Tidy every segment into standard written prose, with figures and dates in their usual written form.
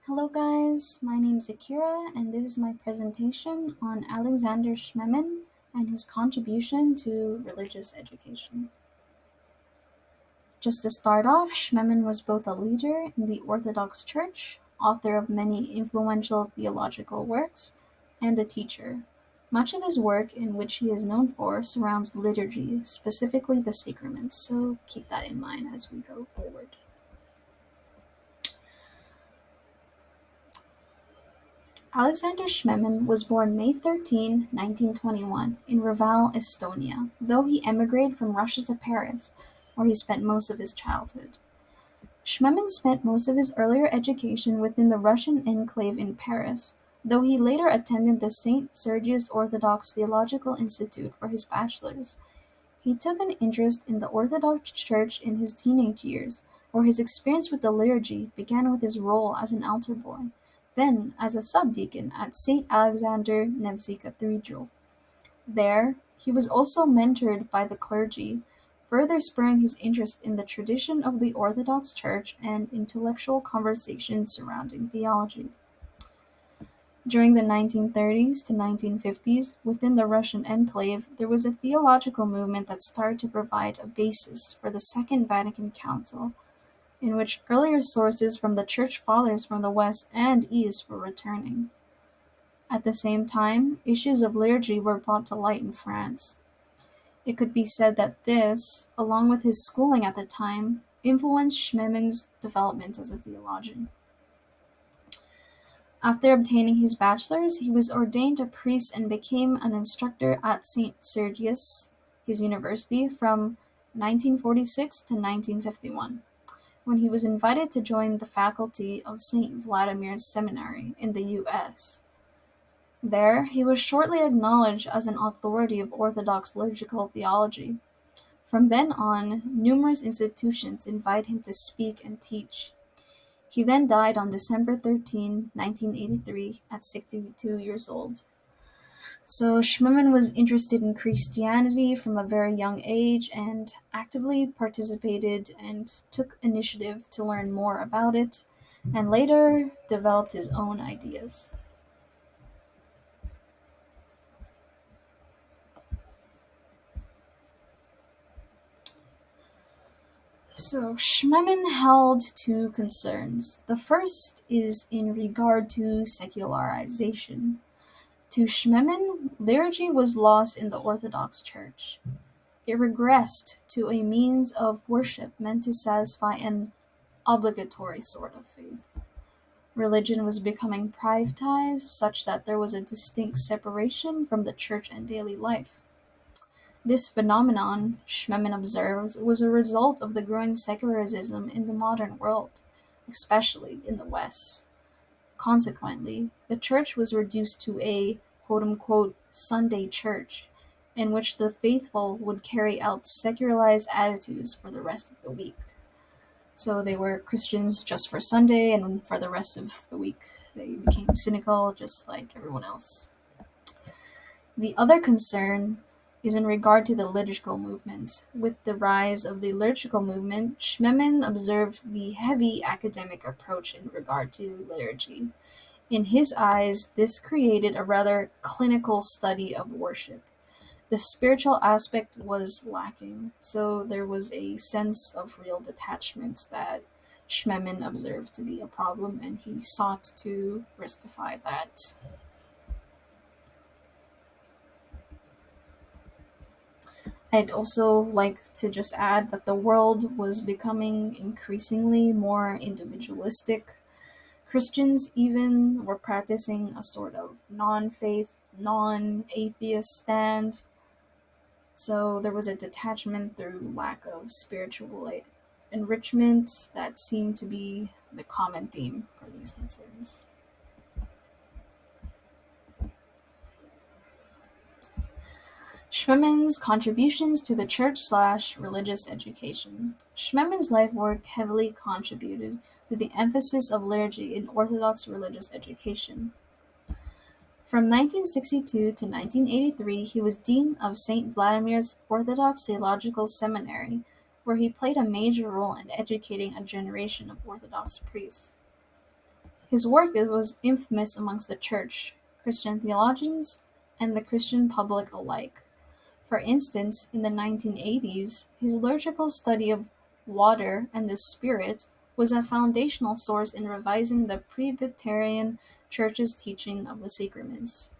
Hello guys, my name is Akira and this is my presentation on Alexander Schmemann and his contribution to religious education. Just to start off, Schmemann was both a leader in the Orthodox Church, author of many influential theological works, and a teacher. Much of his work, in which he is known for, surrounds liturgy, specifically the sacraments, so keep that in mind as we go forward. Alexander Schmemann was born May 13, 1921, in Reval, Estonia, though he emigrated from Russia to Paris, where he spent most of his childhood. Schmemann spent most of his earlier education within the Russian enclave in Paris, though he later attended the St. Sergius Orthodox Theological Institute for his bachelor's. He took an interest in the Orthodox Church in his teenage years, where his experience with the liturgy began with his role as an altar boy, then as a subdeacon at St. Alexander Nevsky Cathedral. There, he was also mentored by the clergy, further spurring his interest in the tradition of the Orthodox Church and intellectual conversations surrounding theology. During the 1930s to 1950s, within the Russian enclave, there was a theological movement that started to provide a basis for the Second Vatican Council, in which earlier sources from the Church Fathers from the West and East were returning. At the same time, issues of liturgy were brought to light in France. It could be said that this, along with his schooling at the time, influenced Schmemann's development as a theologian. After obtaining his bachelor's, he was ordained a priest and became an instructor at St. Sergius, his university, from 1946 to 1951, when he was invited to join the faculty of St. Vladimir's Seminary in the U.S. There, he was shortly acknowledged as an authority of Orthodox liturgical theology. From then on, numerous institutions invited him to speak and teach. He then died on December 13, 1983, at 62 years old. So Schmemann was interested in Christianity from a very young age and actively participated and took initiative to learn more about it, and later developed his own ideas. So Schmemann held two concerns. The first is in regard to secularization. To Schmemann, liturgy was lost in the Orthodox Church. It regressed to a means of worship meant to satisfy an obligatory sort of faith. Religion was becoming privatized such that there was a distinct separation from the church and daily life. This phenomenon, Schmemann observed, was a result of the growing secularism in the modern world, especially in the West. Consequently, the church was reduced to a quote-unquote Sunday church, in which the faithful would carry out secularized attitudes for the rest of the week. So they were Christians just for Sunday, and for the rest of the week they became cynical just like everyone else. The other concern is in regard to the liturgical movement. With the rise of the liturgical movement, Schmemann observed the heavy academic approach in regard to liturgy. In his eyes, this created a rather clinical study of worship. The spiritual aspect was lacking, so there was a sense of real detachment that Schmemann observed to be a problem, and he sought to rectify that. I'd also like to just add that the world was becoming increasingly more individualistic. Christians even were practicing a sort of non faith, non atheist stand. So there was a detachment through lack of spiritual enrichment that seemed to be the common theme for these concerns. Schmemann's contributions to the church/religious education. Schmemann's life work heavily contributed to the emphasis of liturgy in Orthodox religious education. From 1962 to 1983, he was dean of St. Vladimir's Orthodox Theological Seminary, where he played a major role in educating a generation of Orthodox priests. His work was infamous amongst the church, Christian theologians, and the Christian public alike. For instance, in the 1980s, his liturgical study of water and the Spirit was a foundational source in revising the Presbyterian Church's teaching of the sacraments.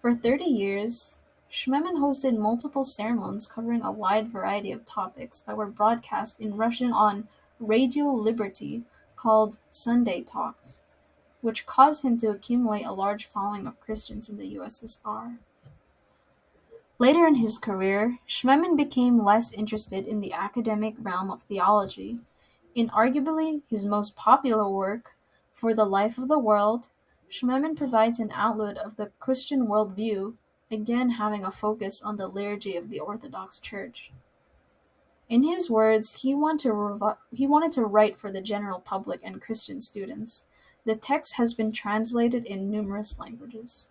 For 30 years, Schmemann hosted multiple ceremonies covering a wide variety of topics that were broadcast in Russian on Radio Liberty called Sunday Talks, which caused him to accumulate a large following of Christians in the USSR. Later in his career, Schmemann became less interested in the academic realm of theology. In arguably his most popular work, For the Life of the World, Schmemann provides an outlet of the Christian worldview, again having a focus on the liturgy of the Orthodox Church. In his words, he wanted to write for the general public and Christian students. The text has been translated in numerous languages.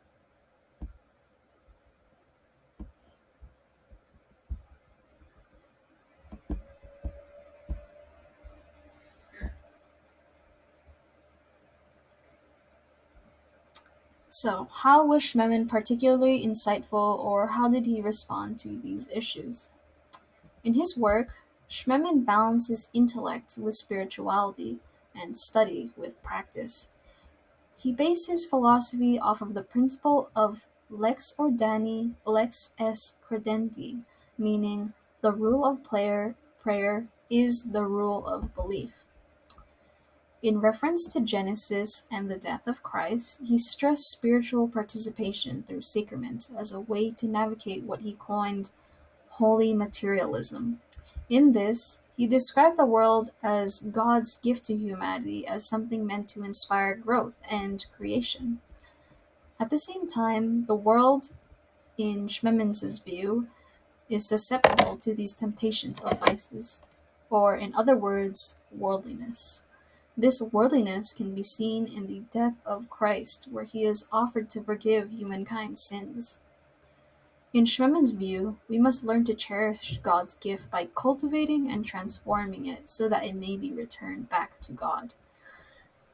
So, how was Schmemann particularly insightful, or how did he respond to these issues? In his work, Schmemann balances intellect with spirituality and study with practice. He based his philosophy off of the principle of lex ordini, lex est credendi, meaning the rule of prayer is the rule of belief. In reference to Genesis and the death of Christ, he stressed spiritual participation through sacrament as a way to navigate what he coined holy materialism. In this, he described the world as God's gift to humanity as something meant to inspire growth and creation. At the same time, the world, in Schmemann's view, is susceptible to these temptations of vices, or in other words, worldliness. This worldliness can be seen in the death of Christ, where he is offered to forgive humankind's sins. In Schmemann's view, we must learn to cherish God's gift by cultivating and transforming it so that it may be returned back to God.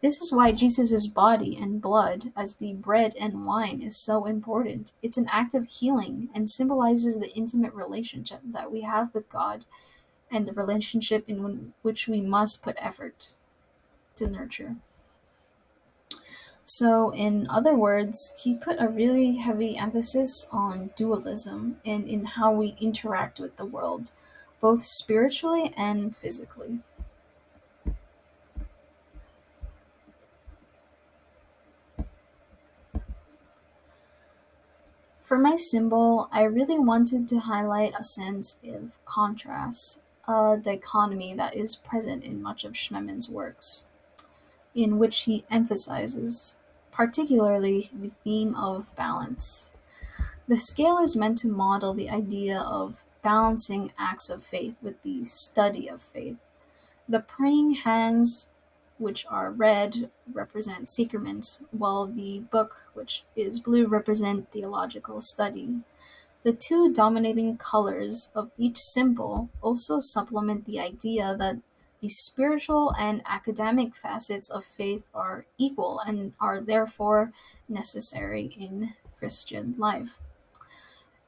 This is why Jesus' body and blood, as the bread and wine, is so important. It's an act of healing and symbolizes the intimate relationship that we have with God and the relationship in which we must put effort to nurture. So, in other words, he put a really heavy emphasis on dualism and in how we interact with the world, both spiritually and physically. For my symbol, I really wanted to highlight a sense of contrast, a dichotomy that is present in much of Schmemann's works, in which he emphasizes, particularly, the theme of balance. The scale is meant to model the idea of balancing acts of faith with the study of faith. The praying hands, which are red, represent sacraments, while the book, which is blue, represent theological study. The two dominating colors of each symbol also supplement the idea that the spiritual and academic facets of faith are equal and are therefore necessary in Christian life.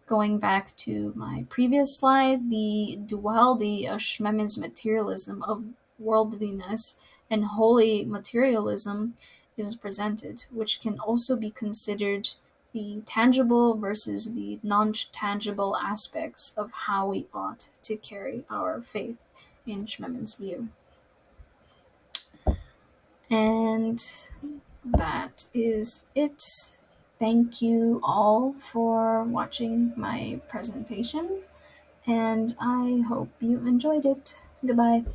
Going back to my previous slide, the duality of Schmemann's materialism of worldliness and holy materialism is presented, which can also be considered the tangible versus the non-tangible aspects of how we ought to carry our faith in Schmemann's view. And that is it. Thank you all for watching my presentation, and I hope you enjoyed it. Goodbye.